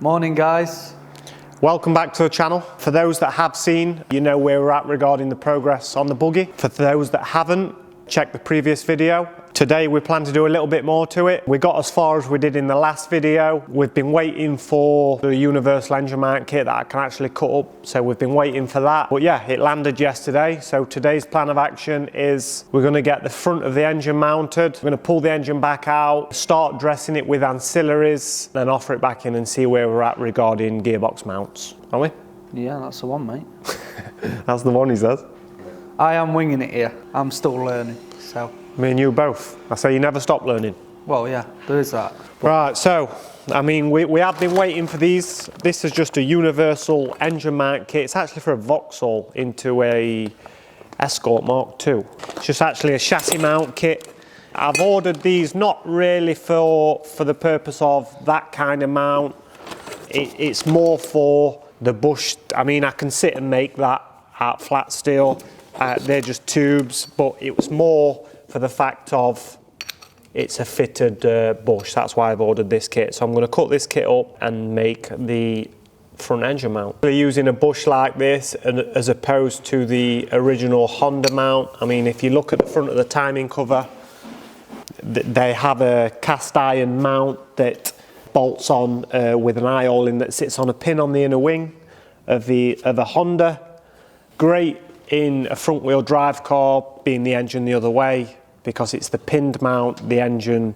Morning guys. Welcome back to the channel. For those that have seen, you know where we're at regarding the progress on the Buggy. For those that haven't, check the previous video. Today we plan to do a little bit more to it. We got as far as we did in the last video. We've been waiting for the universal engine mount kit that I can actually cut up, so we've been waiting for that. But yeah, it landed yesterday, so today's plan of action is we're going to get the front of the engine mounted. We're going to pull the engine back out, start dressing it with ancillaries, then offer it back in and see where we're at regarding gearbox mounts. Are we? Yeah, that's the one, mate. That's the one, he says. I am winging it here. I'm still learning, so. Me and you both. I say you never stop learning. Well, yeah, there is that. Right, so, I mean, we have been waiting for these. This is just a universal engine mount kit. It's actually for a Vauxhall into a Escort Mark II. It's just actually a chassis mount kit. I've ordered these not really for the purpose of that kind of mount. It's more for the bush. I mean, I can sit and make that out flat steel. They're just tubes, but it was more for the fact of it's a fitted bush. That's why I've ordered this kit. So I'm going to cut this kit up and make the front engine mount. We're using a bush like this as opposed to the original Honda mount. I mean, if you look at the front of the timing cover, they have a cast iron mount that bolts on with an eye hole in that sits on a pin on the inner wing of a Honda. Great in a front wheel drive car, being the engine the other way, because it's the pinned mount, the engine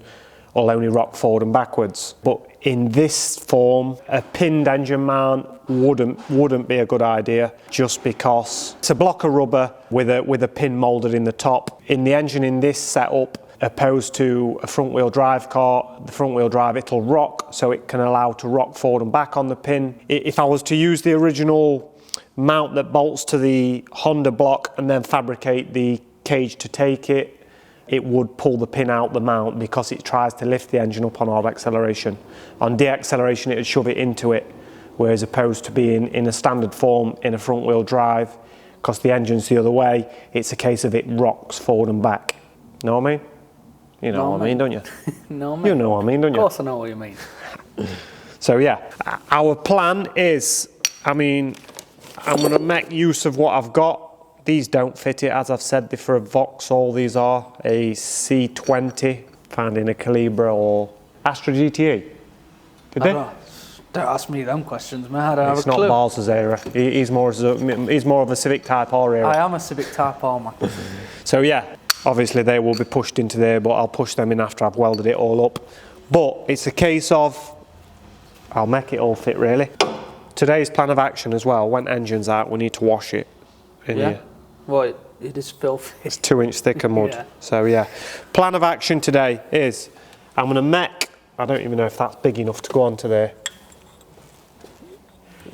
will only rock forward and backwards. But in this form, a pinned engine mount wouldn't be a good idea, just because it's a block of rubber with a pin moulded in the top. In the engine in this setup, opposed to a front wheel drive car, the front wheel drive, it'll rock, so it can allow to rock forward and back on the pin. If I was to use the original mount that bolts to the Honda block and then fabricate the cage to take it, it would pull the pin out the mount because it tries to lift the engine up on hard acceleration. On deacceleration, it would shove it into it, whereas opposed to being in a standard form in a front wheel drive, because the engine's the other way, it's a case of it rocks forward and back. Know what I mean? You know what I mean, don't you? No, mate. You know what I mean, don't you? Of course I know what you mean. So yeah, our plan is, I mean, I'm going to make use of what I've got. These don't fit it, as I've said, they're for a Vauxhall. These are a C20, found in a Calibra or Astra GTE. Did they? Don't ask me them questions, man. I don't have a clue. It's not Balsa's era. He's more of a Civic Type R era. I am a Civic Type R, man. So yeah, obviously they will be pushed into there, but I'll push them in after I've welded it all up. But it's a case of, I'll make it all fit really. Today's plan of action as well, when engine's out, we need to wash it in here. Well, it is filthy. It's 2-inch thick of mud. Yeah. So yeah, plan of action today is I'm going to make, I don't even know if that's big enough to go onto there.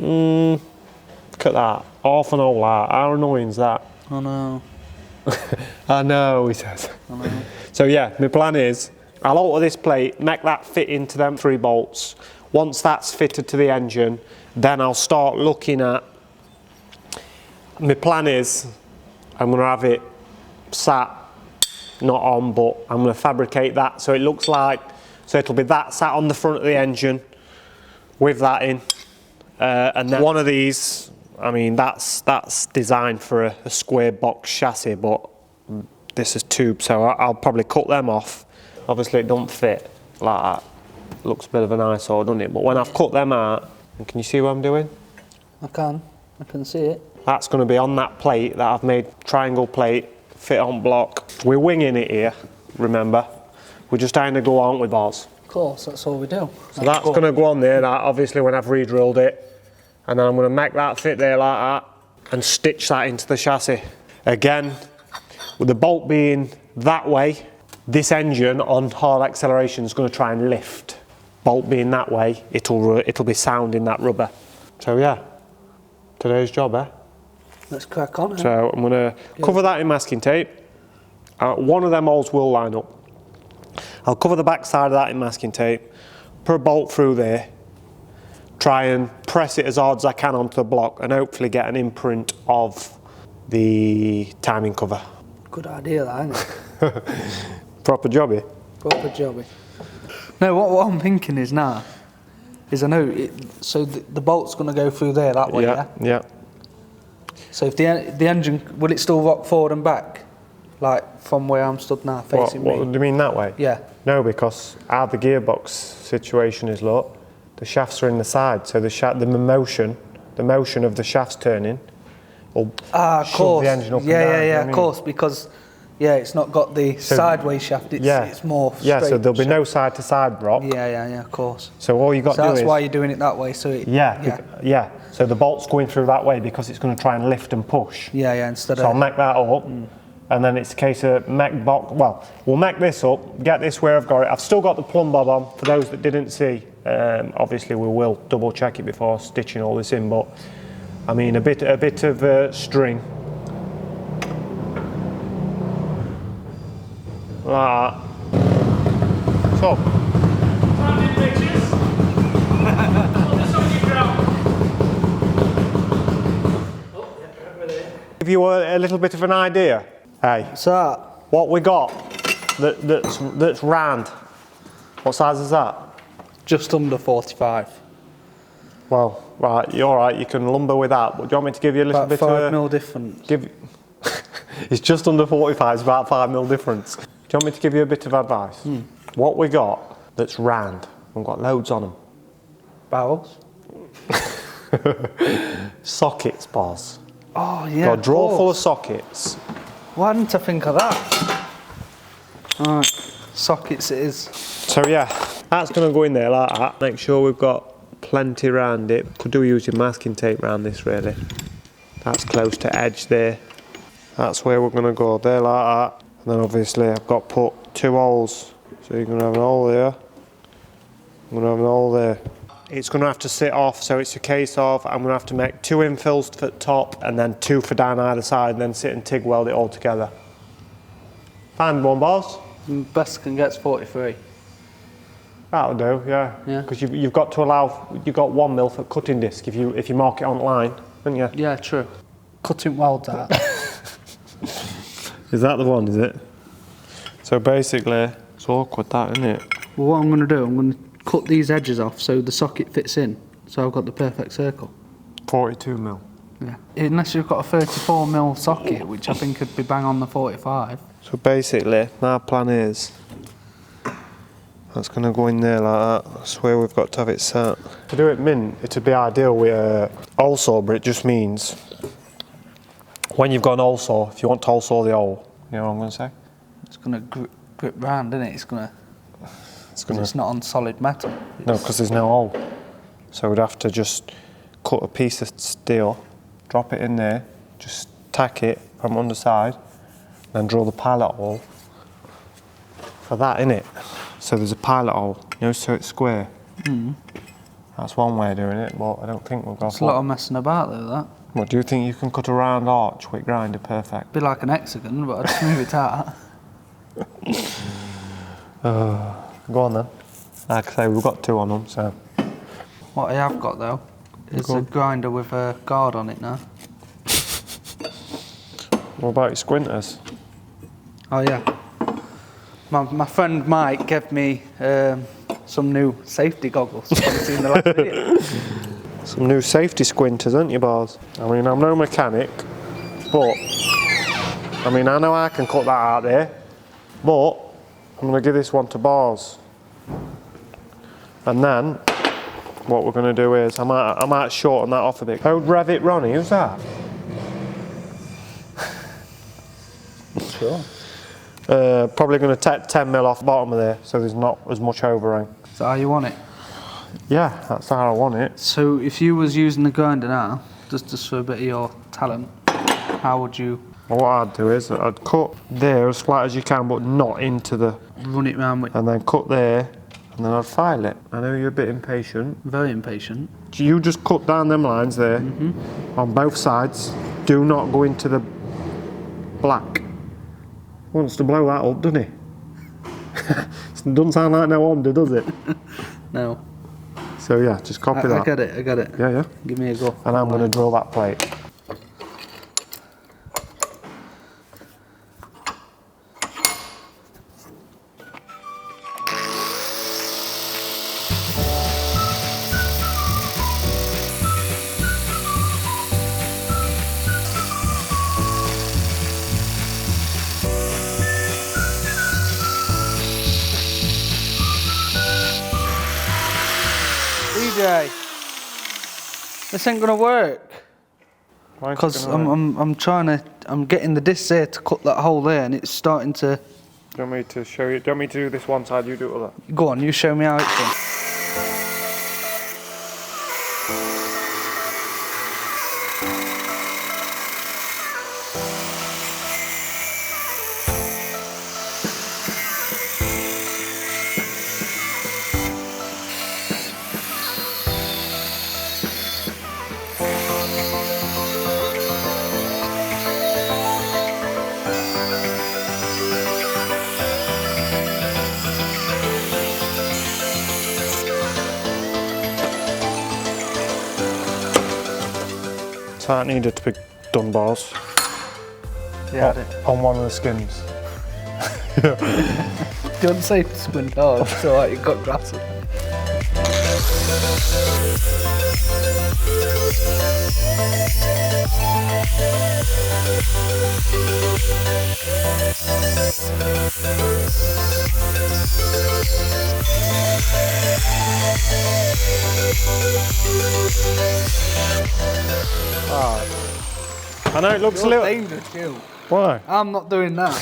Look at that, half an hole that. How annoying is that? I know. I know, he says. I know. So yeah, my plan is I'll alter this plate, make that fit into them 3 bolts. Once that's fitted to the engine, then I'll start looking at, my plan is I'm going to have it sat, not on, but I'm going to fabricate that so it looks like, so it'll be that sat on the front of the engine with that in. And then one of these, I mean, that's designed for a square box chassis, but this is tube, so I'll probably cut them off. Obviously it don't fit like that. Looks a bit of an eyesore, doesn't it? But when I've cut them out, and can you see what I'm doing? I can see it. That's going to be on that plate that I've made, triangle plate, fit on block. We're winging it here, remember. We're just trying to go on with ours. Of course, that's all we do. So that's going to go on there, that obviously when I've re-drilled it. And then I'm going to make that fit there like that and stitch that into the chassis. Again, with the bolt being that way, this engine on hard acceleration is going to try and lift. Bolt being that way, it'll be sound in that rubber. So yeah, today's job, eh? Let's crack on. So I'm going to cover that in masking tape. One of them holes will line up. I'll cover the back side of that in masking tape, put a bolt through there, try and press it as hard as I can onto the block and hopefully get an imprint of the timing cover. Good idea, that, isn't it? Proper jobby. Proper jobby. No, what I'm thinking is now, is I know so the bolt's going to go through there that way, yeah? Yeah. So if the engine, will it still rock forward and back? Like from where I'm stood now, facing me? What do you mean that way? Yeah. No, because how the gearbox situation is, look, the shafts are in the side, so the motion of the shafts turning will shove the engine up and down. Yeah, of course, because it's not got the sideways shaft, it's more straight. Yeah, so there'll be no side to side rock. Yeah, of course. So all you got to do is... that's why you're doing it that way, so it... Yeah. So the bolt's going through that way because it's going to try and lift and push. Yeah, instead of... So I'll make that up, and then it's a case of we'll make this up, get this where I've got it. I've still got the plumb bob on, for those that didn't see. Obviously we will double check it before stitching all this in, but I mean a bit of string. Like that. So. Give you a little bit of an idea. Hey, What's that? What we got that's round. What size is that? Just under 45. Well, right, you're all right. You can lumber with that. But do you want me to give you a little about bit 5 mil difference. It's just under 45. It's about 5 mil difference. Do you want me to give you a bit of advice? What we got that's round. We've got loads on them. Barrels. Sockets, boss. Oh yeah. Got a drawer full of sockets. Why didn't I think of that? Alright, sockets it is. So yeah, that's going to go in there like that. Make sure we've got plenty round it. Could do use your masking tape round this really. That's close to edge there. That's where we're going to go, there like that. And then obviously I've got put 2 holes. So you're going to have an hole there. I'm going to have an hole there. It's going to have to sit off, so it's a case of I'm going to have to make 2 infills for the top and then 2 for down either side, and then sit and TIG weld it all together. Find one, boss. Best can get's 43. That'll do, yeah. Because you've got to allow, you've got 1 mil for cutting disc if you mark it online, haven't you? Yeah, true. Cutting weld that. Is that the one, is it? So basically, it's awkward that, isn't it? Well, what I'm going to do, I'm going to cut these edges off so the socket fits in, so I've got the perfect circle. 42 mil. Yeah. Unless you've got a 34 mil socket, which I think could be bang on the 45. So basically, my plan is that's going to go in there like that. That's where we've got to have it set. To do it mint, it'd be ideal with a hole saw, but it just means when you've got an hole saw, if you want to hole saw the hole, you know what I'm going to say? It's going to grip round, isn't it? It's not on solid metal. No, because there's no hole. So we'd have to just cut a piece of steel, drop it in there, just tack it from underside, then draw the pilot hole for that, innit? So there's a pilot hole, you know, so it's square. That's one way of doing it, but I don't think we'll go for it. It's a lot of messing about though, that. What, do you think you can cut a round arch with grinder perfect? Be like an hexagon, but I'd just move it out. Go on then. Like I say, we've got 2 on them, so. What I have got though is a grinder with a guard on it now. What about your squinters? Oh yeah. My friend Mike gave me some new safety goggles. Have you seen the last video? Some new safety squinters, aren't you, boss? I mean, I'm no mechanic, but I mean, I know I can cut that out there, but I'm going to give this one to Bars. And then, what we're going to do is, I might shorten that off a bit. Oh, Revit Ronnie, who's that? Sure. Probably going to take 10 mil off the bottom of there, so there's not as much overhang. Is that how you want it? Yeah, that's how I want it. So if you was using the grinder now, just for a bit of your talent, how would you? Well, what I'd do is, I'd cut there as flat as you can, but not into the... Run it round with... And then cut there, and then I'd file it. I know you're a bit impatient. Very impatient. You just cut down them lines there, on both sides. Do not go into the black. Wants to blow that up, doesn't he? It doesn't sound like no Honda, does it? No. So yeah, just copy that. I got it. Yeah. Give me a go. And I'm going to drill that plate. TJ. This ain't gonna work. Why Because I'm getting the disc here to cut that hole there, and it's starting to. Do you want me to show you? Do you want me to do this one side? You do it other. Go on, you show me how it's done. So that needed to be done, boss. Yeah. On one of the skins. Don't say to squint hard, it's alright, you've got grass. I know it looks a little. Dangerous, you. Why? I'm not doing that.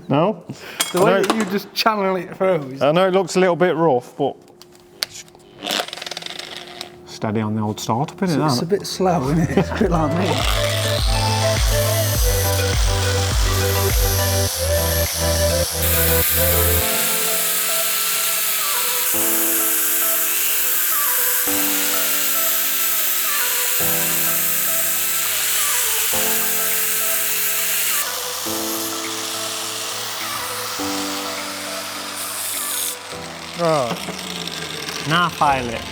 No? The way that you just channel it through is... I know it looks a little bit rough, but steady on the old startup, isn't it? It's a bit slow, isn't it? It's a bit like me. Right. Now file it.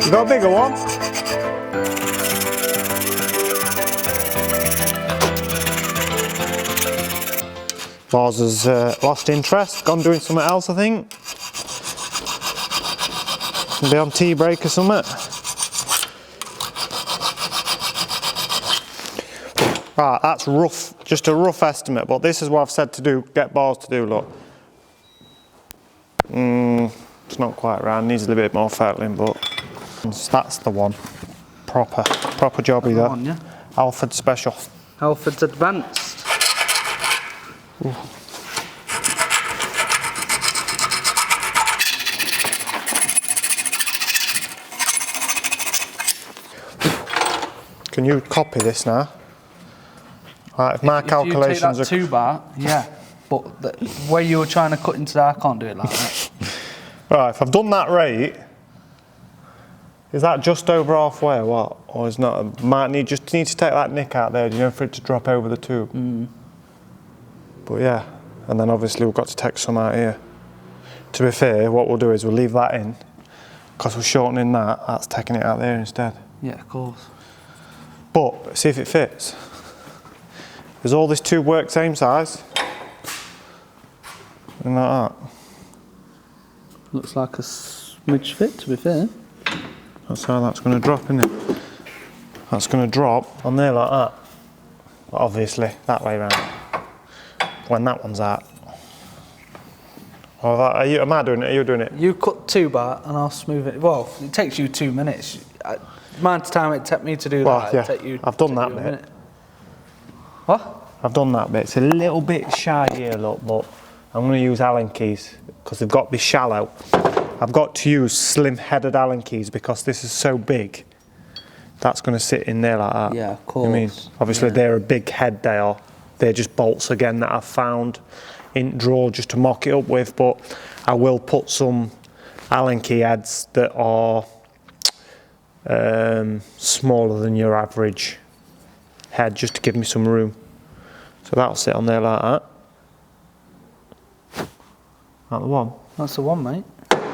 You got a bigger one? Bars has lost interest, gone doing something else, I think. Be on tea break or something. Right, that's rough, just a rough estimate, but this is what I've said to do, get bars to do, look. It's not quite round, needs a little bit more fettling, but that's the one. Proper jobby there. One, yeah. Alford Special. Alford's Advanced. Ooh. Can you copy this now? Right, if my calculations if you take that 2 bar, yeah. But the way you were trying to cut into that, I can't do it like that. Right, if I've done that right, is that just over halfway or what? Or is not? Just need to take that nick out there, do you know, for it to drop over the tube. But yeah, and then obviously we've got to take some out here. To be fair, what we'll do is we'll leave that in, because we're shortening that's taking it out there instead. Yeah, of course. But see if it fits. Does all this tube work same size? And like that. Looks like a smidge fit, to be fair. That's how that's going to drop, isn't it? That's going to drop on there like that. But obviously, that way round. When that one's out. Oh, am I doing it? Are you doing it? You cut 2 bar and I'll smooth it. Well, it takes you 2 minutes. The amount of time it took me to do that, yeah. take you. I've done that bit. What? I've done that bit. It's a little bit shy here, look, but I'm going to use Allen keys because they've got to be shallow. I've got to use slim-headed Allen keys because this is so big. That's going to sit in there like that. Yeah, of course. I mean, obviously they're a big head, they are. They're just bolts again that I've found in drawer just to mock it up with, but I will put some Allen key heads that are smaller than your average head just to give me some room. So that'll sit on there like that. That's the one. That's the one, mate.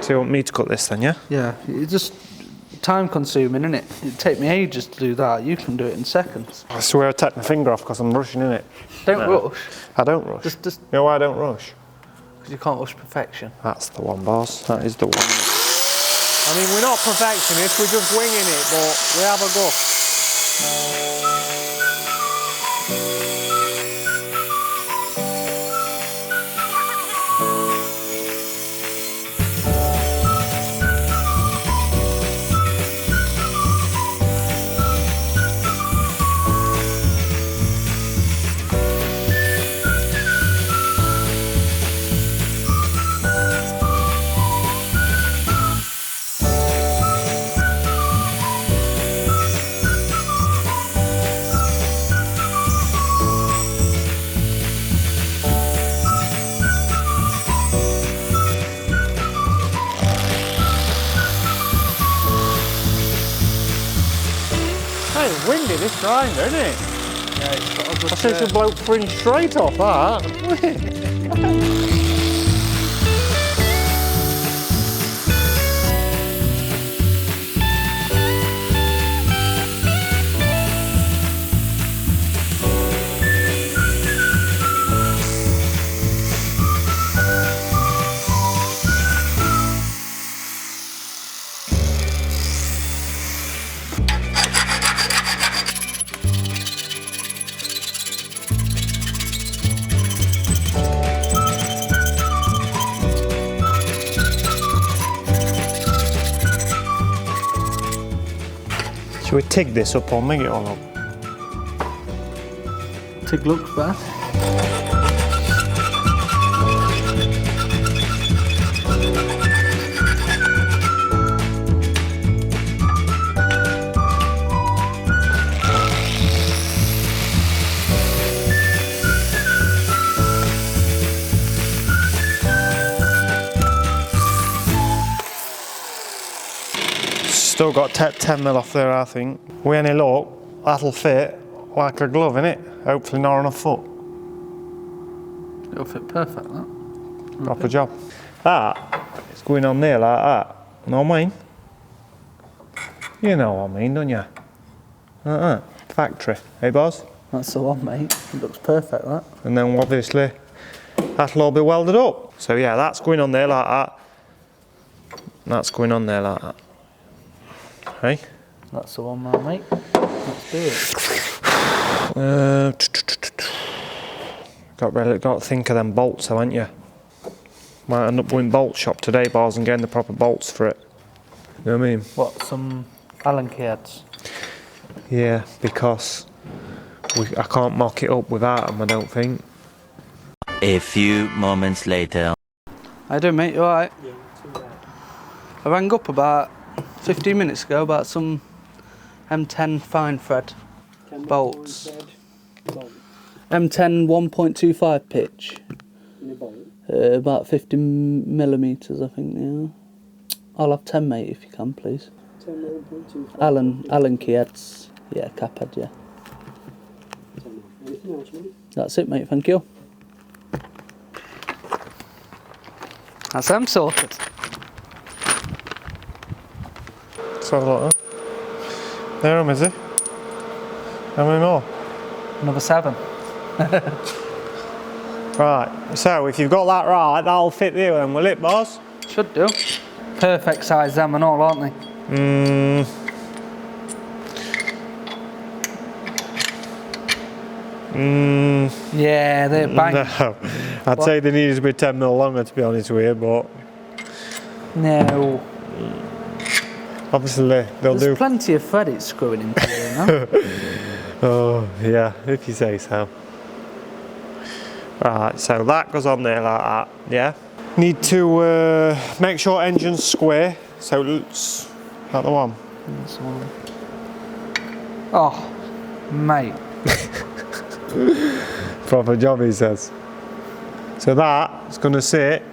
So you want me to cut this then, yeah? Yeah, it's just time consuming, isn't it? It'd take me ages to do that. You can do it in seconds. I swear I take my finger off because I'm rushing in it. Don't rush. I don't rush. Just you know why I don't rush? Because you can't rush perfection. That's the one, boss. That is the one. I mean, we're not perfectionists, we're just winging it, but we have a go. Hey, it's windy this grinder, isn't it? Yeah, it's got a good I see some bloke fringe straight off that. Should we TIG this up or make it all up? TIG looks better. Still got 10mm off there, I think. We any luck, that'll fit like a glove, innit? Hopefully not on a foot. It'll fit perfect, that. Proper job. That is going on there like that. Know what I mean? You know what I mean, don't you? Factory, hey boss? That's the one, mate. It looks perfect, that. And then obviously that'll all be welded up. So yeah, that's going on there like that. That's going on there like that. Hey? That's the one, mate. Let's do it. Got to think of them bolts, haven't you? Might end up going bolt shop today, boys, and getting the proper bolts for it. You know what I mean? What, some Allen key heads? Yeah, because I can't mock it up without them, I don't think. A few moments later. How you doing, mate? You alright? Yeah, too bad. I rang up about 15 minutes ago about some M10 fine thread bolts. M10 1.25 pitch. About 50 millimetres, I think. Yeah. I'll have 10, mate, if you can, please. 10 1.25. Allen key heads. Yeah, cap head. Yeah. Anything else, mate? That's it, mate. Thank you. That's them sorted. Let's have a look, huh? There, is he? How many more? Another 7. Right, so if you've got that right, that'll fit you then, will it, boss? Should do. Perfect size them and all, aren't they? Yeah, they're bang. No, I'd say they needed to be 10mm longer, to be honest with you, but... No. Obviously, they'll There's do... plenty of thread it's screwing into there now. Oh, yeah, if you say so. Right, so that goes on there like that, yeah? Need to make sure engine's square, so it's... That the one? Oh, mate. Proper job, he says. So that is going to sit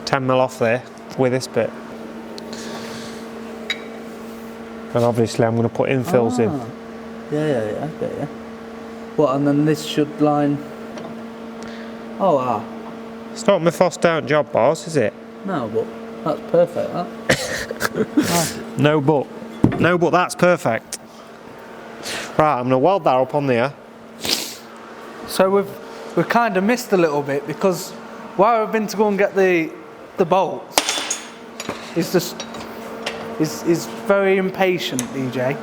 10mm off there with this bit. And obviously I'm going to put infills in. Yeah, I get you. What, and then this should line... Oh, wow. It's not my first down job, boss, is it? No, but that's perfect, that. Nice. No, but that's perfect. Right, I'm going to weld that up on there. So we've kind of missed a little bit because while we've been to go and get the bolts, he's very impatient, DJ.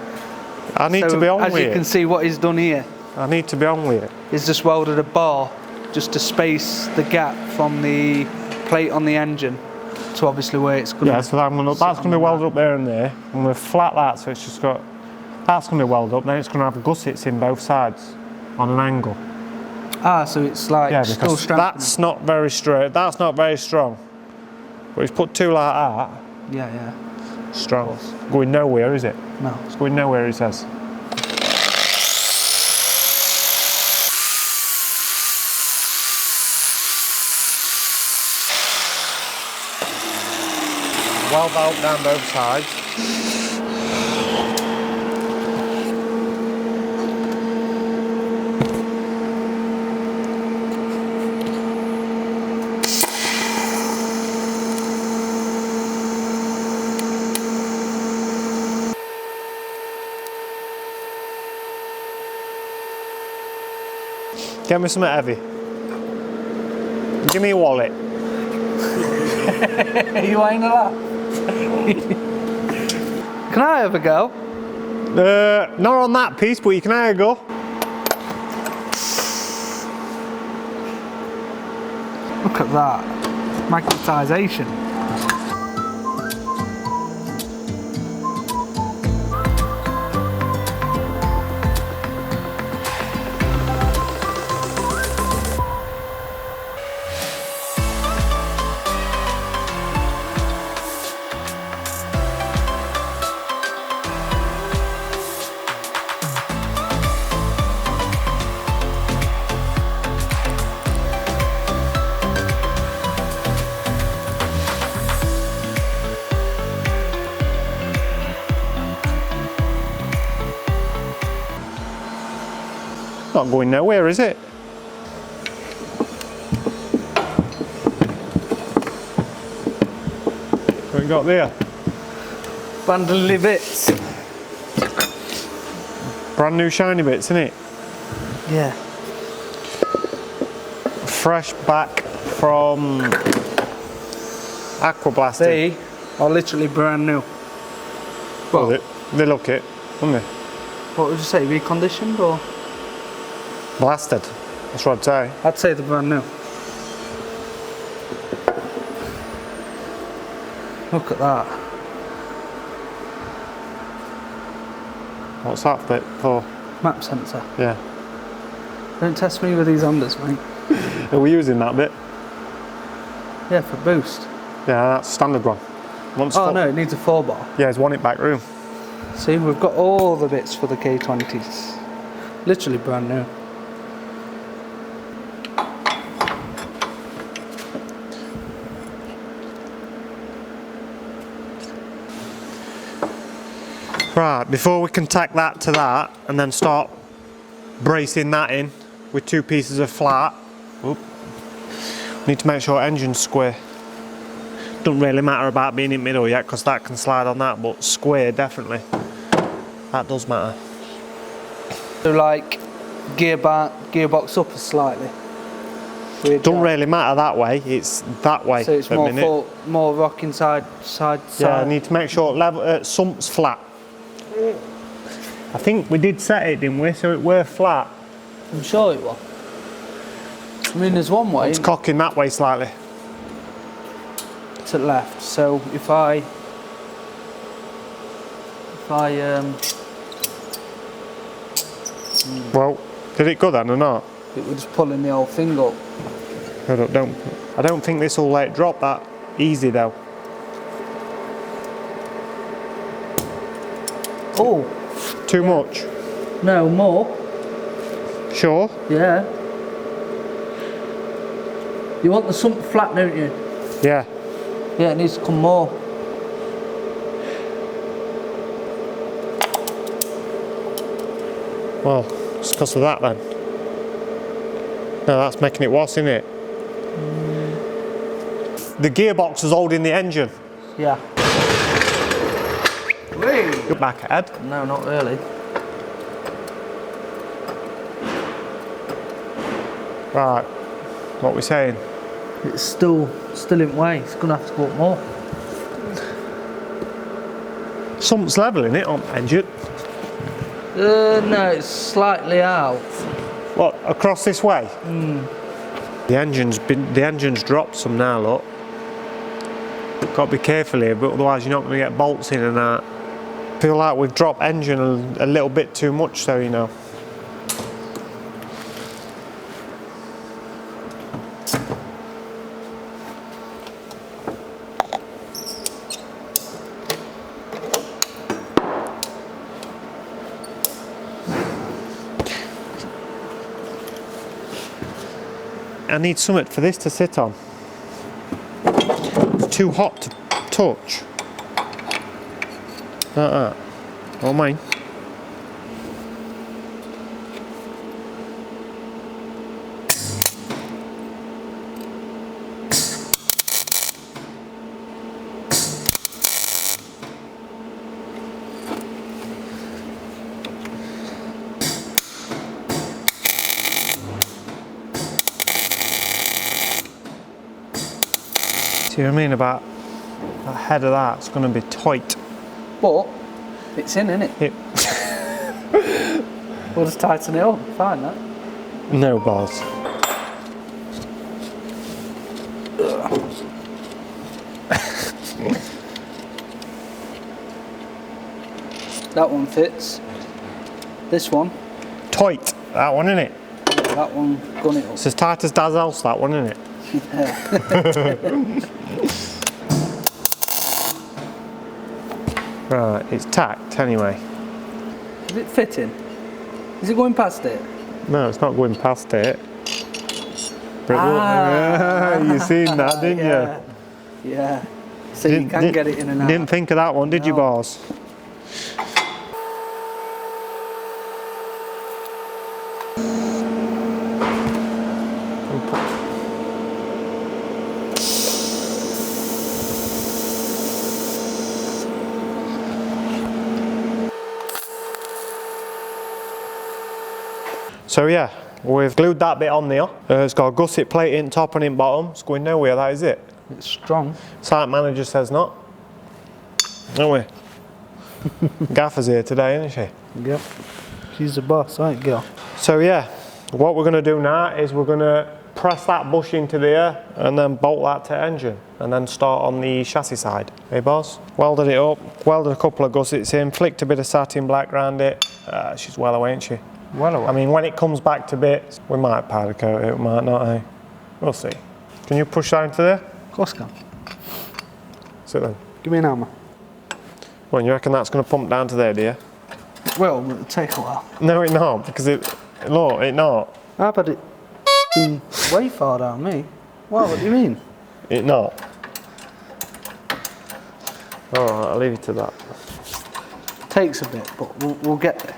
I need to be on with it. As you can see what he's done here. I need to be on with it. He's just welded a bar just to space the gap from the plate on the engine to obviously where it's going to... Yeah, so that's going to be welded up there and there. I'm going to flat that so it's just got... That's going to be welded up, then it's going to have gussets in both sides on an angle. Ah, so it's like still strengthening. That's not very straight, that's not very strong. But he's put two like that. Yeah. Strong. Going nowhere, is it? No. It's going nowhere, he says. Weld that up down both sides. Get me something heavy. Give me a wallet. You ain't allowed. Can I have a go? Not on that piece, but you can have a go. Look at that. Magnetisation. Not going nowhere, is it? What we got there? Bundle of bits. Brand new shiny bits, isn't it? Yeah. Fresh back from Aqua Blasting. They are literally brand new. Well, they look it, don't they? What would you say, reconditioned or? Blasted, that's what I'd say. I'd say they're brand new. Look at that. What's that bit for? Map sensor. Yeah. Don't test me with these Hondas, mate. Are we using that bit? Yeah, for boost. Yeah, that's a standard one. Oh no, it needs a 4-bar. Yeah, there's one in back room. See, we've got all the bits for the K20s. Literally brand new. Right, before we can tack that to that and then start bracing that in with 2 pieces of flat, we need to make sure engine's square. Doesn't really matter about being in middle yet because that can slide on that, but square definitely. That does matter. So like gearbox up slightly. Don't really matter that way, it's that way. So it's more rocking side. Yeah, I need to make sure level sump's flat. I think we did set it, didn't we? So it were flat. I'm sure it was. I mean, there's one way. It's cocking that way slightly. To the left. So if I Well, did it go then or not? it would just pulling the whole thing up. I don't think this will let it drop that easy though. Oh, Too much? no more. Sure? Yeah. You want the sump flat, don't you? Yeah. Yeah, it needs to come more. Well, it's because of that then. No, that's making it worse, isn't it? The gearbox is holding the engine. Yeah. Whee! Go back ahead. No, not really. Right. What are we saying? It's still in way. It's gonna have to go up more. Something's leveling it on the engine. No, it's slightly out. What, across this way? The engine's dropped some now, look. Got to be careful here, but otherwise you're not going to get bolts in and out. Feel like we've dropped engine a little bit too much, so you know. I need something for this to sit on. It's too hot to touch. Like that. Oh mine. See what I mean about that head of that? It's going to be tight. But it's in, isn't it? We'll just tighten it up. Fine, that. No balls. That one fits. This one. Tight. That one, innit? That one, gun it up. It's as tight as Dad's house, that one, innit? Right, it's tacked anyway. Is it fitting? Is it going past it? No, it's not going past it. But you seen that, didn't you? Yeah. So you can get it in and out. Didn't think of that one, did you, boss? So yeah, we've glued that bit on there. It's got a gusset plate in top and in bottom. It's going nowhere, that is it. It's strong. Site manager says not. Don't we? Gaffer's here today, isn't she? Yep. She's the boss, ain't girl? So yeah, what we're going to do now is we're going to press that bush into there and then bolt that to engine and then start on the chassis side. Hey boss? Welded it up, welded a couple of gussets in, flicked a bit of satin black around it. She's well away, ain't she? Well away. I mean, when it comes back to bits, we might powder coat it, we might not, eh? We'll see. Can you push that into there? Of course I can. Sit then. Give me an hammer. Well, you reckon that's going to pump down to there, do you? Well, it'll take a while. No, it not, because look, it not. I've had it way far down me. What do you mean? It not. Alright, I'll leave you to that. Takes a bit, but we'll get there.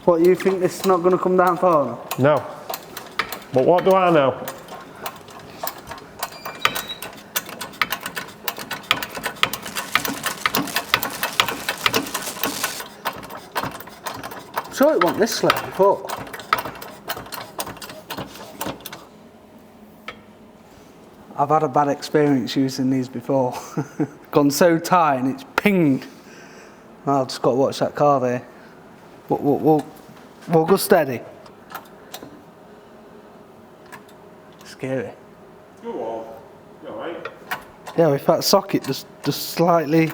What, you think this is not going to come down far enough? No. But what do I know? I'm sure it wasn't this slick before. I've had a bad experience using these before. Gone so tight and it's pinged. I've just got to watch that car there. We'll go steady. Scary. Go on. You alright? Yeah, if that socket just slightly.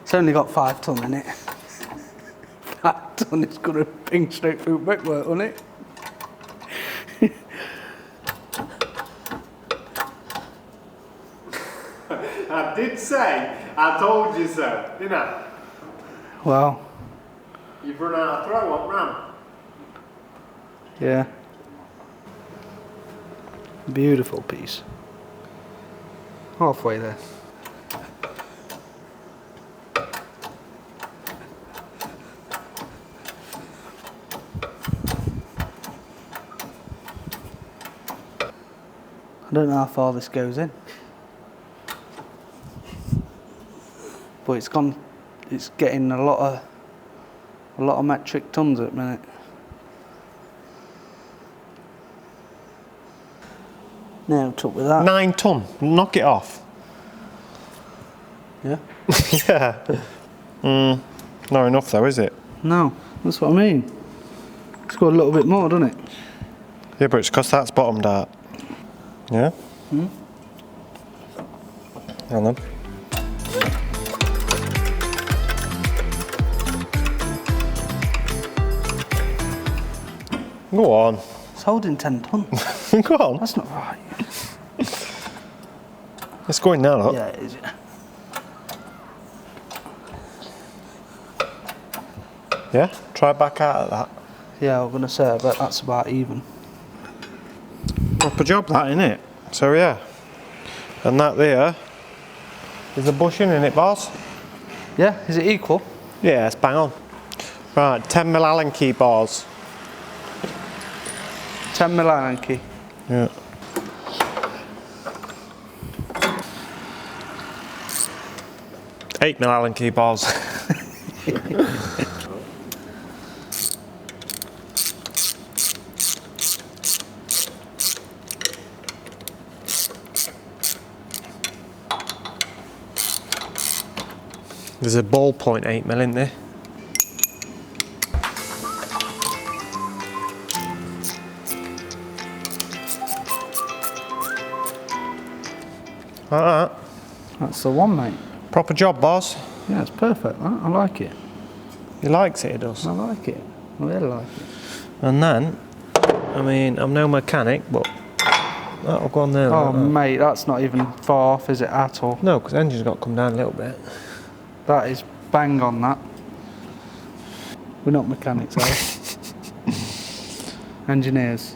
It's only got 5 ton in it. 5 ton is going to ping straight through brickwork, won't it? I did say, I told you so, didn't I? Well. You've run out of throw up, Ram. Yeah. Beautiful piece. Halfway there. I don't know how far this goes in. But it's getting a lot of metric tons at the minute. Now up with that. 9 ton, knock it off. Yeah? Yeah. Not enough though, is it? No, that's what I mean. It's got a little bit more, doesn't it? Yeah, but it's because that's bottomed out. Yeah? Hang on. Go on. It's holding 10 tons. Go on. That's not right. It's going now, look. Yeah, it is. Yeah? Try back out of that. Yeah, I'm going to say, I bet that's about even. Proper job that, innit? So yeah. And that there is a bushing in it, boss. Yeah, is it equal? Yeah, it's bang on. Right, 10mm Allen key bars. 10mm Allen key. Yeah. $8mm Allen key bars. There's a ball point 8mm in there. Like that. That's the one, mate. Proper job, boss. Yeah, it's perfect, that. I like it. He likes it, he does. I like it. I really like it. And then, I mean, I'm no mechanic, but that'll go on there. Oh, like that. mate, that's not even far off, is it, at all? No, because the engine's got to come down a little bit. That is bang on that. We're not mechanics, are we? Engineers.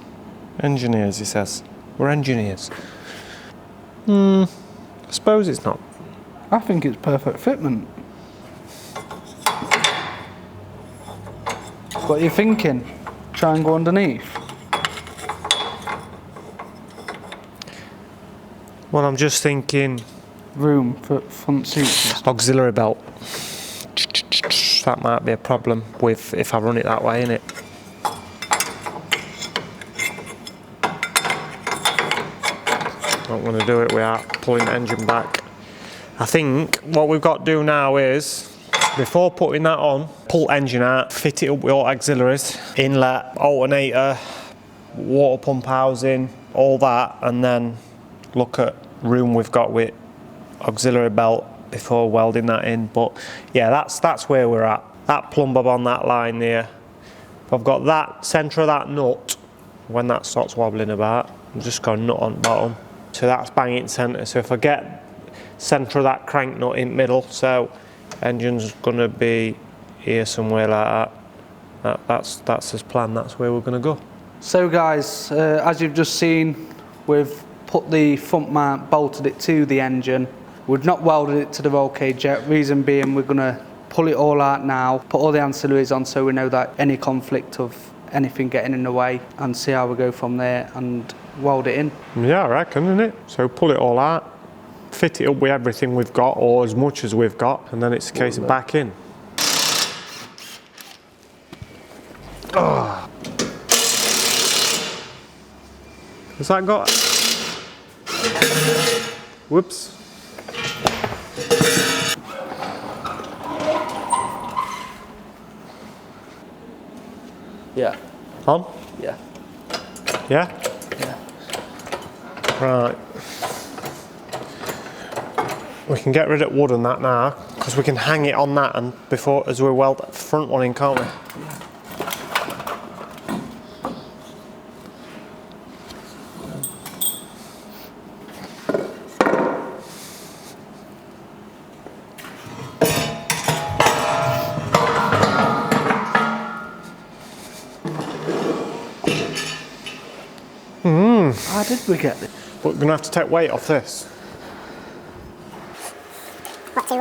Engineers, he says. We're engineers. I suppose it's not. I think it's perfect fitment. What are you thinking? Try and go underneath? Well, I'm just thinking Room for front seats. auxiliary belt. That might be a problem with if I run it that way, innit? Not going to do it without pulling the engine back. I think what we've got to do now is, before putting that on, pull engine out, fit it up with all auxiliaries, inlet, alternator, water pump housing, all that, and then look at room we've got with auxiliary belt before welding that in. But yeah, that's where we're at. That plumb bob on that line there. If I've got that centre of that nut, when that starts wobbling about, I'm just going nut on bottom. So that's banging centre. So if I get centre of that crank nut in middle, so engine's gonna be here somewhere like that. That's his plan. That's where we're gonna go. So guys, as you've just seen, we've put the front mount, bolted it to the engine. We've not welded it to the roll cage yet. Reason being, we're gonna pull it all out now, put all the ancillaries on so we know that any conflict of anything getting in the way, and see how we go from there and weld it in. Yeah, I reckon, isn't it? So pull it all out, fit it up with everything we've got, or as much as we've got, and then it's a case of back in. Oh. Has that got... Whoops. Yeah. On? Yeah. Yeah? Yeah. Right. We can get rid of wood and that now, because we can hang it on that and before as we weld the front one in, can't we? How did we get this? But we're going to have to take weight off this. What to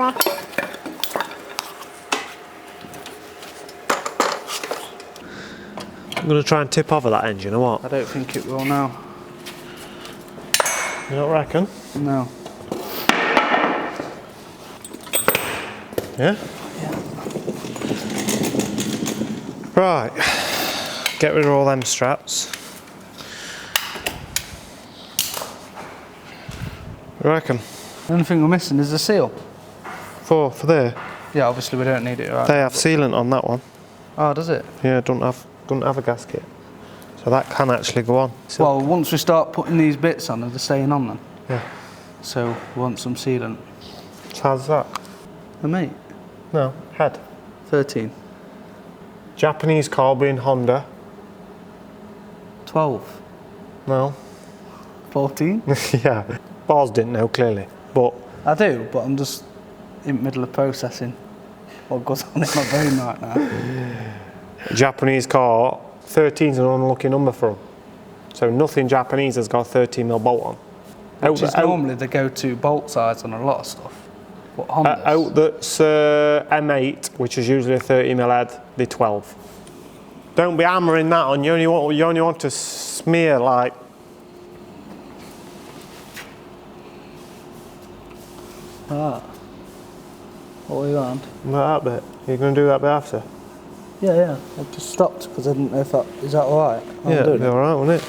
I'm going to try and tip over that engine, or what? I don't think it will now. You don't reckon? No. Yeah? Right. Get rid of all them straps. I reckon. The only thing we're missing is the seal. For there. Yeah, obviously we don't need it, right? They have sealant on that one. Oh, does it? Yeah, don't have a gasket. So that can actually go on. So, Well, once we start putting these bits on, they're staying on then. yeah. So we want some sealant. So how's that? The mate, No, head. 13. Japanese carbine Honda. 12. No. 14? Yeah. Bars didn't know clearly, but I do, but I'm just in the middle of processing what goes on in my brain right now. Japanese car, 13's an unlucky number for them. So nothing Japanese has got a 13mm bolt on. Which is normally the go-to bolt size on a lot of stuff. But Hondas, Out that's M8, which is usually a 30mm head, they're 12. Don't be hammering that on, you only want to smear like... ah. What we want? That bit. You're going to do that bit after? Yeah, yeah. I just stopped because I didn't know if that... Is that alright? Yeah, it'll be alright, won't it?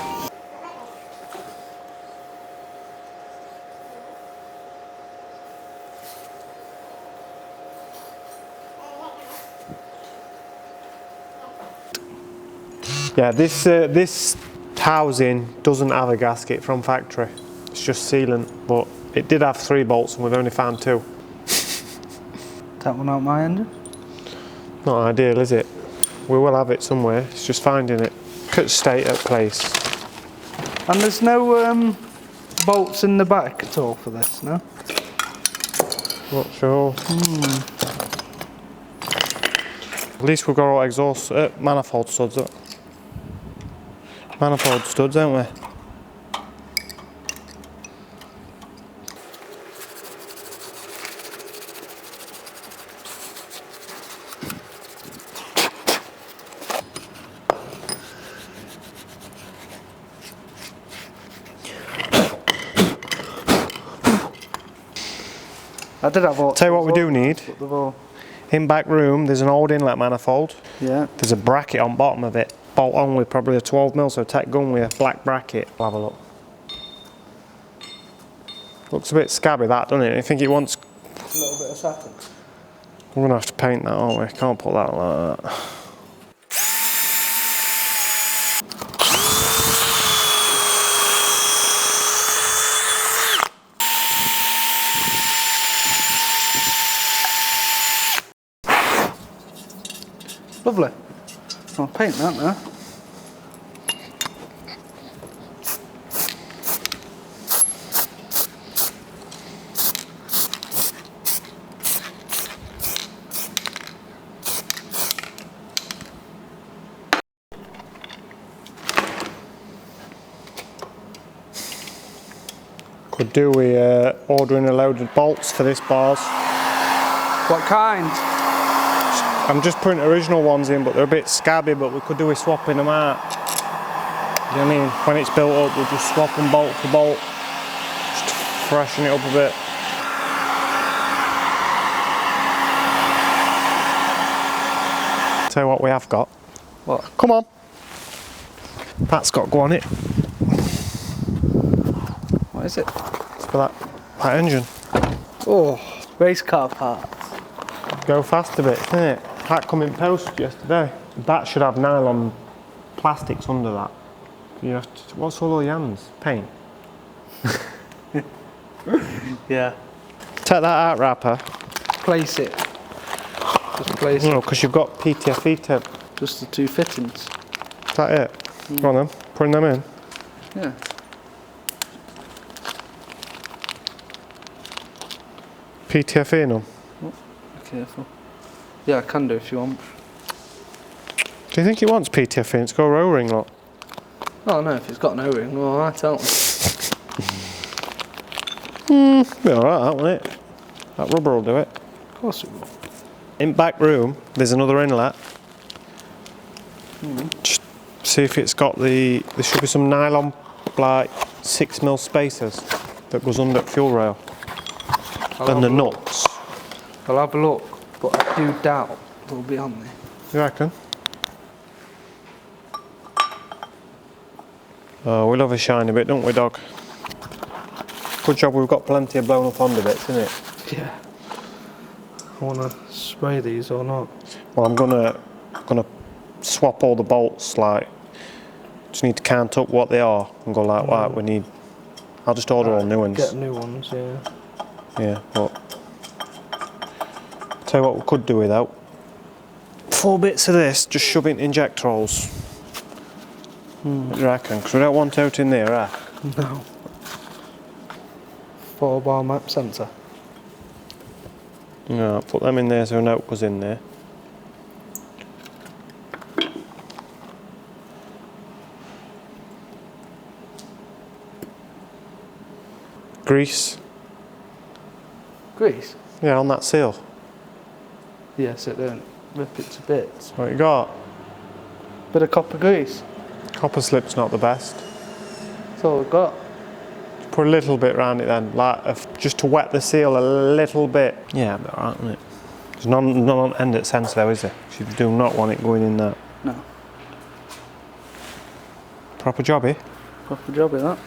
Yeah, this housing doesn't have a gasket from factory. It's just sealant, but it did have 3 bolts and we've only found 2. That one out my engine? Not ideal, is it? We will have it somewhere, it's just finding it. Could stay at place. And there's no bolts in the back at all for this, no? Not sure. At least we've got our exhaust, manifold studs up. Manifold studs, haven't we? I did have all. Tell you what we do need. In back room, there's an old inlet manifold. Yeah. There's a bracket on bottom of it. Bolt on with probably a 12mm, so take gun with a black bracket. We'll have a look. Looks a bit scabby that, doesn't it? I think it wants... A little bit of satin. We're gonna have to paint that, aren't we? Can't put that like that. Lovely. I'll paint that now. Could do with ordering a load of bolts for this bars. What kind? I'm just putting original ones in, but they're a bit scabby, but we could do with swapping them out. You know what I mean? When it's built up, we'll just swap them bolt for bolt. Just to freshen it up a bit. Tell you what we have got. What? Come on. That's got to go on it. What is it? It's for that engine. Oh, race car parts. Go fast a bit, isn't it? That come in post yesterday. That should have nylon plastics under that. You have to, what's all the hands? Paint? Yeah. Take that out wrapper. Place it. Just place No, it. because you've got PTFE tape. Just the 2 fittings. Is that it? Go on then, putting them in. Yeah. PTFE in them. Be careful. Yeah, I can do if you want. Do you think it wants PTFE in? It's got a O-ring lock. Oh no, if it's got an O-ring, well, I tell them. Be alright, won't it? That rubber will do it. Of course it will. In back room, there's another inlet. Just see if it's got the, there should be some nylon, like 6mm spacers that goes under the fuel rail. And the nuts. I'll have a look, but I do doubt they'll be on there. You reckon? Oh, we love a shiny bit, don't we, dog? Good job we've got plenty of blown up Honda bits, isn't it? Yeah. I want to spray these or not. Well, I'm gonna swap all the bolts, like, just need to count up what they are and go like, right, we need, I'll just order all new ones. Get new ones, yeah. Yeah, but tell you what we could do without. 4 bits of this, just shove it in injector holes. What do you reckon? Because we don't want out in there, eh? No. 4-bar map sensor. No, put them in there so a note goes in there. Grease. Grease? Yeah, on that seal. Yes, it don't rip it to bits. What you got? Bit of copper grease. Copper slip's not the best. That's all I've got. Put a little bit around it then, like just to wet the seal a little bit. Yeah, but alright, isn't it? There's none on end at sense though, is there? You do not want it going in there. No. Proper jobby. Proper job of that.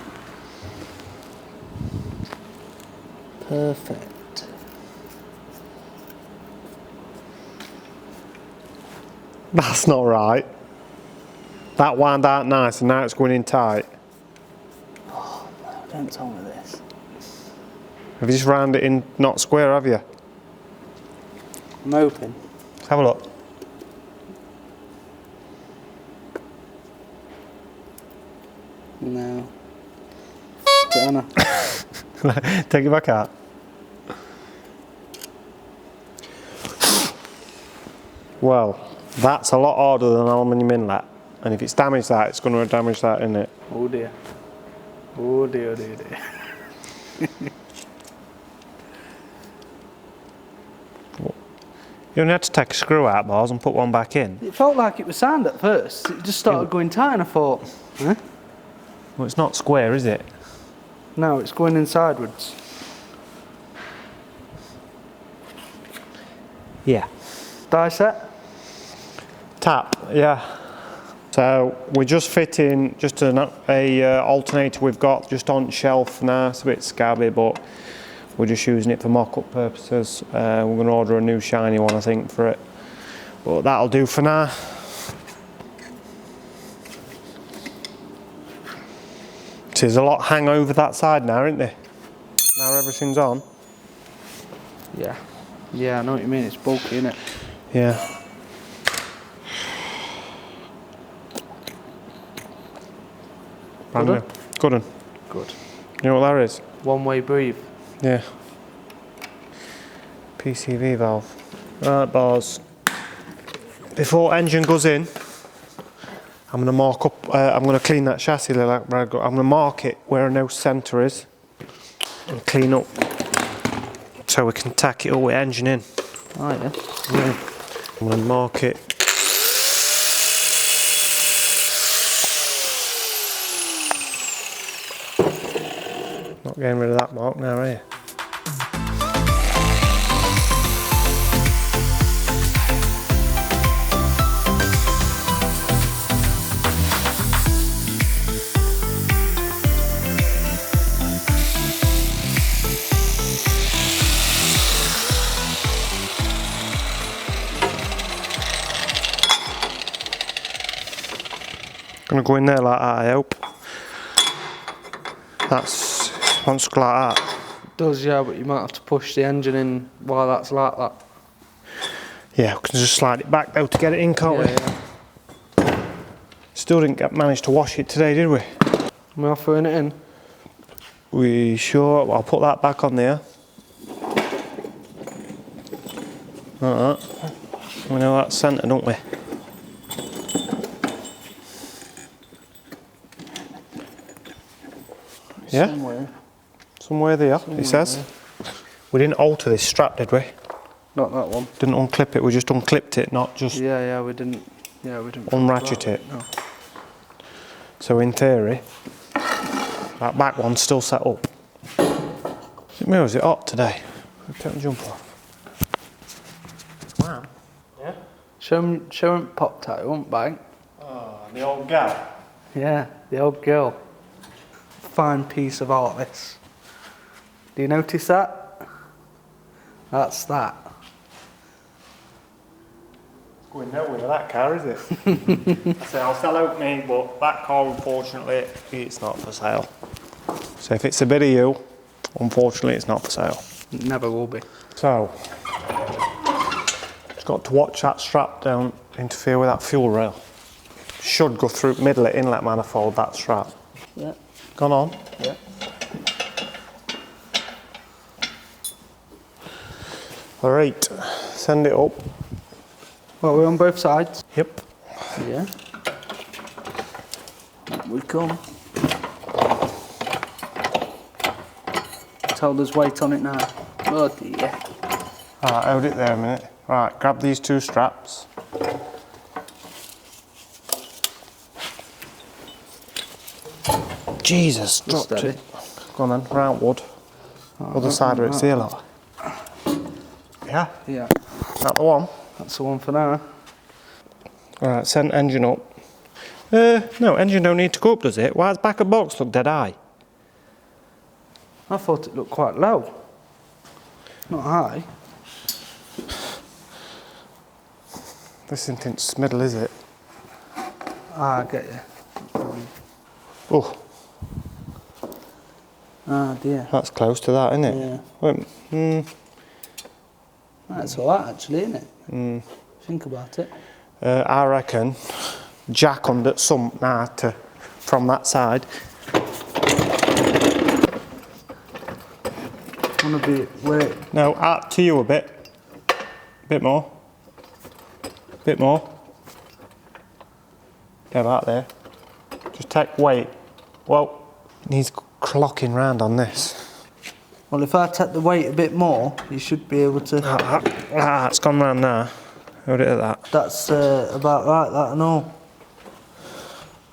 Perfect. That's not right. That wound out nice and now it's going in tight. Oh, no, don't tell me this. Have you just round it in not square, have you? I'm hoping. Let's have a look. No. Put it on her. Take it back out. Well, that's a lot harder than an aluminium inlet. And if it's damaged that, it's going to damage that, isn't it? Oh dear. Oh dear, oh dear, oh dear. You only had to take a screw out, Bars, and put one back in. It felt like it was sound at first. It just started going tight and I thought, huh? Well, it's not square, is it? No, it's going in sideways. Yeah. Die set? Tap, yeah. So we're just fitting just an alternator we've got just on shelf now. It's a bit scabby, but we're just using it for mock-up purposes. We're going to order a new shiny one, I think, for it. But that'll do for now. There's a lot hang over that side now, isn't there? Now everything's on. Yeah. Yeah, I know what you mean. It's bulky, isn't it? Yeah. Brand new. Good one. Good. You know what that is? One-way breathe. Yeah. PCV valve. Right, Bars. Before engine goes in, I'm going to mark up, I'm going to clean that chassis a little. I'm going to mark it where a no centre is and clean up so we can tack it up with engine in. Oh yeah. Yeah. I'm going to mark it. Not getting rid of that mark now, are you? Gonna go in there like that, I hope. That's wants to go like that. It does, yeah, but you might have to push the engine in while that's like that. Yeah, we can just slide it back though to get it in, can't we? Yeah. Still didn't manage to wash it today, did we? Am I throwing it in? We sure? Well, I'll put that back on there. Like that. We know that's centre, don't we? Yeah? Somewhere there, it says. There. We didn't alter this strap, did we? Not that one. Didn't unclip it, we just unclipped it, not just Yeah, we didn't. Yeah, we didn't. unratchet it. No. So in theory, that back one's still set up. Is it me or is it hot today? Take the jumper off. Wow. Yeah? Show him pop tie, won't bang. Oh, the old gal. Yeah, the old girl. Fine piece of art, this. Do you notice that? That's that. It's going nowhere with that car, is it? I say I'll sell out me, but that car, unfortunately, it's not for sale. So if it's a bit of you, unfortunately, it's not for sale. It never will be. So, just got to watch that strap don't interfere with that fuel rail. Should go through middle of inlet manifold, that strap. Yeah. Gone on? Yeah. Alright, send it up. Well, we're on both sides. Yep. Yeah. Up we come. Tell there's weight on it now. Oh dear. Alright, hold it there a minute. Right, grab these two straps. Jesus, dropped Steady. it. Go on then, roundwood. Other side of it's here, look. Yeah? Yeah. That the one? That's the one for now. Alright, send engine up. No, engine don't need to go up, does it? Why does back of box look dead high? I thought it looked quite low. Not high. This isn't in middle, is it? Ah, I get you. Oh, Ah, dear. that's close to that, isn't it? Yeah. Wait, That's alright, actually, isn't it? Think about it. I reckon jack under some now from that side. Wanna be wait. No, out to you a bit. Bit more. Bit more. Yeah, about there. Just take weight. Well, it needs clocking round on this. Well, if I take the weight a bit more, you should be able to. It's gone round now. Hold it at that. That's about right, that and all.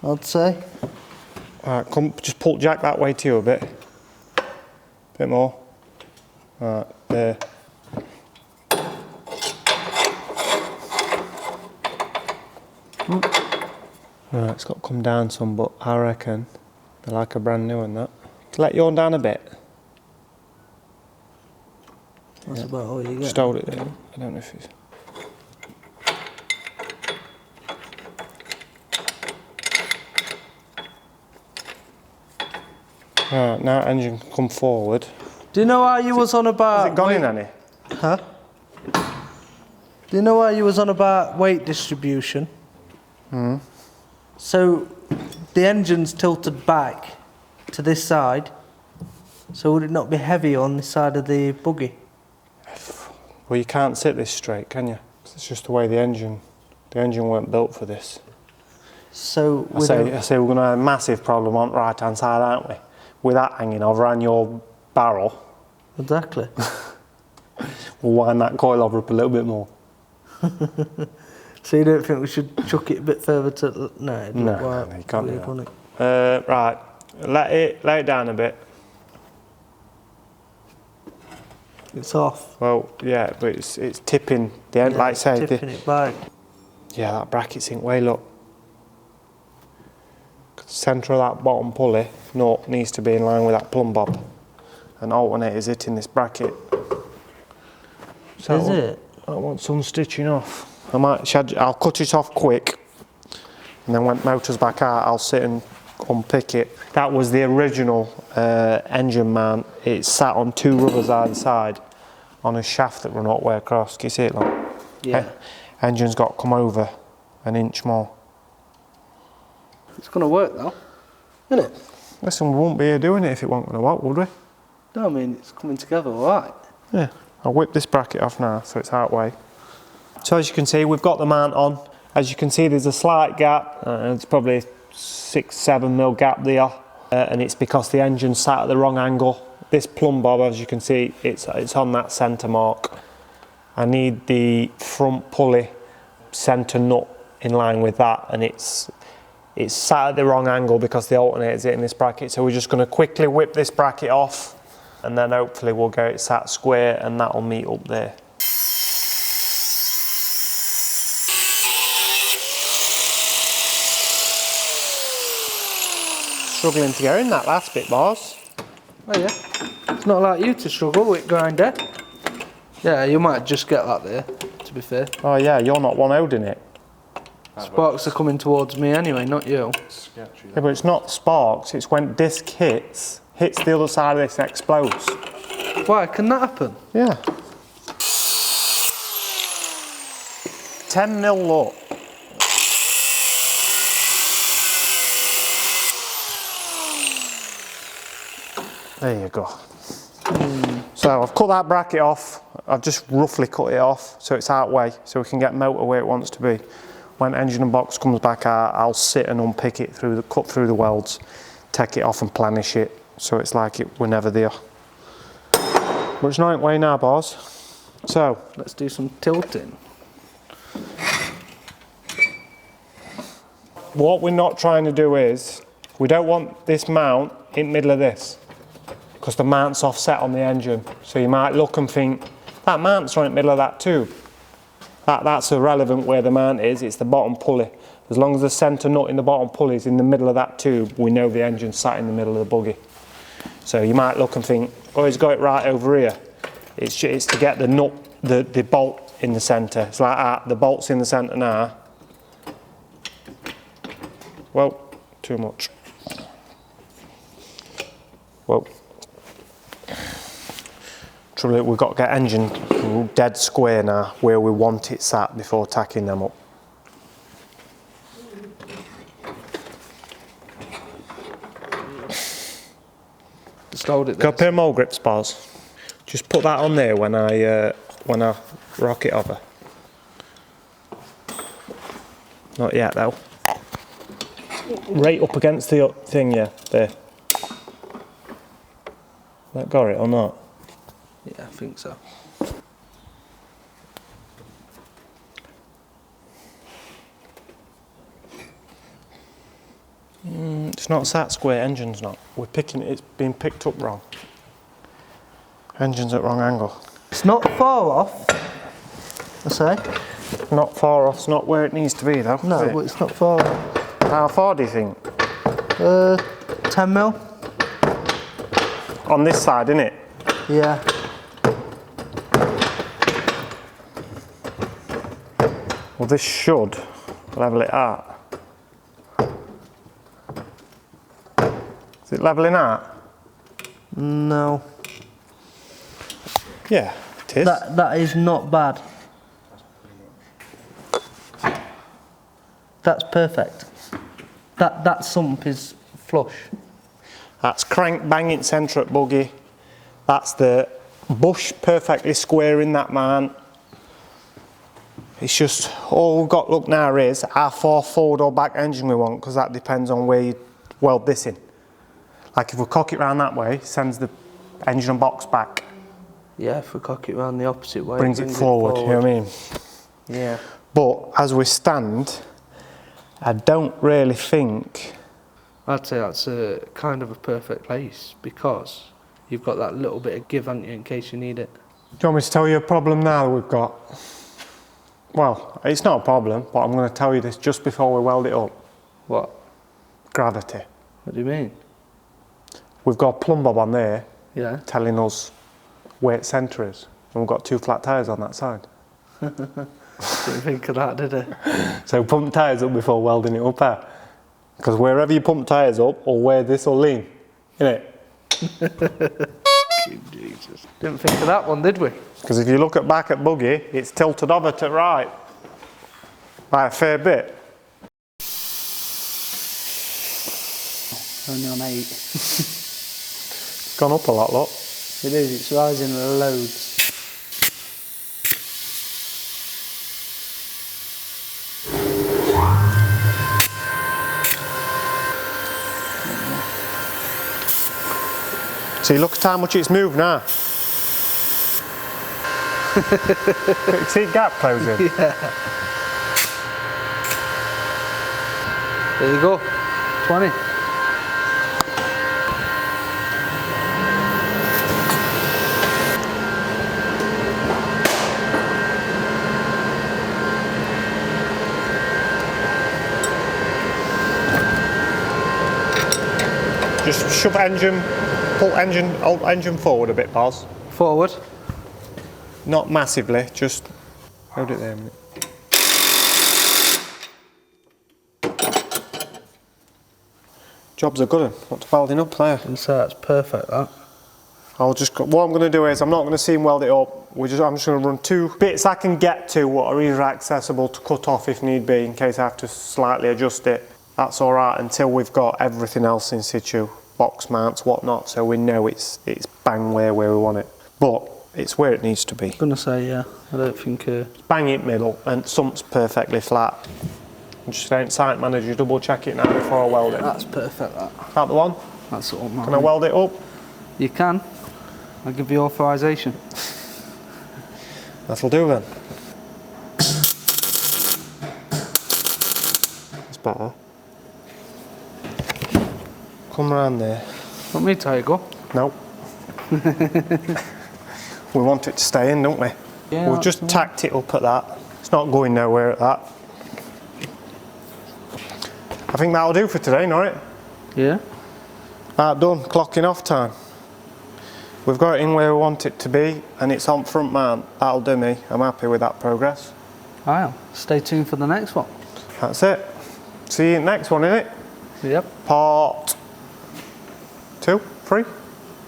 I'd say. Alright, come, just pull jack that way to you a bit. Bit more. Alright, there. Right, it's got to come down some, but I reckon they're like a brand new one, that. Let yours down a bit. That's about all you get. Just hold it there. I don't know if it's... Right, now engine can come forward. Do you know how you was on about... Has it gone in any? Huh? Do you know how you was on about weight distribution? So the engine's tilted back to this side. So would it not be heavy on this side of the buggy? Well, you can't sit this straight, can you? 'Cause it's just the way the engine weren't built for this. So I say we're going to have a massive problem on the right hand side, aren't we? With that hanging over on your barrel. Exactly. We'll wind that coil over up a little bit more. So you don't think we should chuck it a bit further to... No, it'd look No, quite you can't do weird, that. wouldn't it? Right, lay it down a bit. It's off. Well, yeah, but it's tipping the end, like I say. Tipping it back. Yeah, that bracket's in way, look. The centre of that bottom pulley nut needs to be in line with that plumb bob. And alternator's hitting this bracket. So Is it? I want some stitching off. I'll cut it off quick, and then when the motor's back out, I'll sit and unpick it. That was the original engine mount. It sat on two rubbers either side on a shaft that run all the way across. Can you see it, look? Yeah. Engine's got to come over an inch more. It's going to work though, isn't it? Listen, we wouldn't be here doing it if it wasn't going to work, would we? No, I mean, it's coming together all right. Yeah. I'll whip this bracket off now so it's out of the way. So as you can see, we've got the mount on. As you can see, there's a slight gap. It's probably 6-7 gap there. And it's because the engine's sat at the wrong angle. This plumb bob, as you can see, it's on that centre mark. I need the front pulley centre nut in line with that, and it's sat at the wrong angle because the alternator's hitting this bracket. So we're just going to quickly whip this bracket off, and then hopefully we'll get it sat square and that'll meet up there. Struggling to go in that last bit, boss. Oh yeah. It's not like you to struggle with grinder. Yeah, you might just get that there, to be fair. Oh yeah, you're not one holding it. Sparks are coming towards me anyway, not you. Yeah, but it's not sparks, it's when disc hits the other side of this and explodes. Why, can that happen? Yeah. 10 mil look. There you go. So I've cut that bracket off. I've just roughly cut it off so it's out of the way so we can get motor where it wants to be. When engine and box comes back out, I'll sit and unpick it cut through the welds, take it off and planish it so it's like we're never there. But it's not way now, boss. So Let's do some tilting. what we're not trying to do is, we don't want this mount in the middle of this because the mount's offset on the engine. So you might look and think, that mount's right in the middle of that tube. That's irrelevant where the mount is, it's the bottom pulley. As long as the centre nut in the bottom pulley is in the middle of that tube, we know the engine's sat in the middle of the buggy. So you might look and think, oh, he's got it right over here. It's to get the nut, the bolt in the centre. It's like that, the bolt's in the centre now. Whoa, too much. Whoa. Trouble is, we've got to get engine dead square now, where we want it sat before tacking them up. Just hold it there. Got a pair of mole grips, Baz. Just put that on there when I rock it over. Not yet though. Right up against the thing, yeah, there. That got it or not? Yeah, I think so. It's not sat square, engine's not. We're picking it, it's been picked up wrong. Engine's at wrong angle. It's not far off, I say. Not far off, it's not where it needs to be though. No, but it's not far off. How far do you think? 10 mil? On this side, innit? Yeah. Well, this should level it out. Is it leveling out? No. Yeah, it is. That is not bad. That's perfect. That sump is flush. That's crank banging centre at Buggy. That's the bush perfectly square in that man. It's just, all we've got to look now is how far forward or back engine we want, because that depends on where you weld this in. Like if we cock it round that way, sends the engine and box back. Yeah, if we cock it round the opposite way, Brings it forward, you know what I mean? Yeah. But as we stand, I don't really think... I'd say that's a kind of a perfect place, because you've got that little bit of give, haven't you, in case you need it. Do you want me to tell you a problem now that we've got? Well, it's not a problem, but I'm going to tell you this just before we weld it up. What? Gravity. What do you mean? We've got a plumb bob on there Yeah. telling us where its centre is. And we've got 2 flat tyres on that side. Didn't think of that, did I? So pump tyres up before welding it up there. Because wherever you pump tyres up, or where this will lean, innit? Jesus. Didn't think of that one, did we? Because if you look back at Buggy, it's tilted over to right. By a fair bit. Only on 8. It's gone up a lot, look. It is, it's rising loads. See, look at how much it's moved now. See gap closing? Yeah. There you go. 20. Just shove engine, pull old engine forward a bit, Baz. Forward. Not massively, just hold it there a minute. Job's a good one. What's welding up there? And so that's perfect, that. What I'm going to do is, I'm not going to seam weld it up. I'm just going to run 2 bits I can get to what are easily accessible to cut off if need be, in case I have to slightly adjust it. That's all right until we've got everything else in situ, box mounts, whatnot, so we know it's bang where we want it. But it's where it needs to be. I was going to say, yeah, I don't think... Bang it middle, and sump's perfectly flat. I'm just saying, site manager, double check it now before I weld it. That's perfect, that. Is that the one? That's all mine. Can I weld it up? You can. I'll give you authorisation. That'll do then. It's better. Come round there. Want me to how you go? Nope. We want it to stay in, don't we? Yeah. We've just tacked it up at that. It's not going nowhere at that. I think that'll do for today, Norrit. Yeah. Right, done. Clocking off time. We've got it in where we want it to be, and it's on front mount. That'll do me. I'm happy with that progress. I'll stay tuned for the next one. That's it. See you in the next one, innit? Yep. Part 2, 3?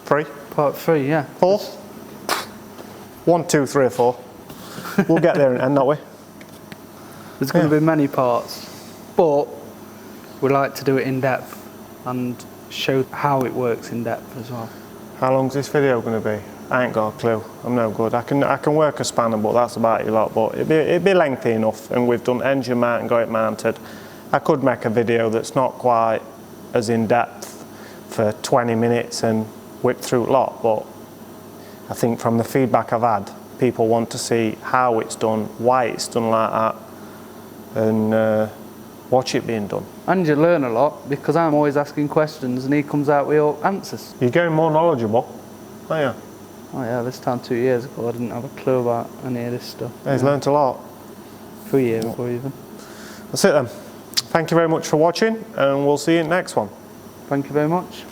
3. Part 3, yeah. 4? 1, 2, 3 or 4. We'll get there in the end, don't we? There's going to be many parts, but we like to do it in depth and show how it works in depth as well. How long's this video going to be? I ain't got a clue. I'm no good. I can work a spanner, but that's about it, lot. But it'd be lengthy enough, and we've done engine mount and got it mounted. I could make a video that's not quite as in depth for 20 minutes and whip through a lot, but I think from the feedback I've had, people want to see how it's done, why it's done like that, and watch it being done. And you learn a lot because I'm always asking questions and he comes out with your answers. You're getting more knowledgeable, aren't you? Oh yeah, this time 2 years ago I didn't have a clue about any of this stuff. He's learnt a lot. 3 years ago even. That's it then. Thank you very much for watching, and we'll see you in the next one. Thank you very much.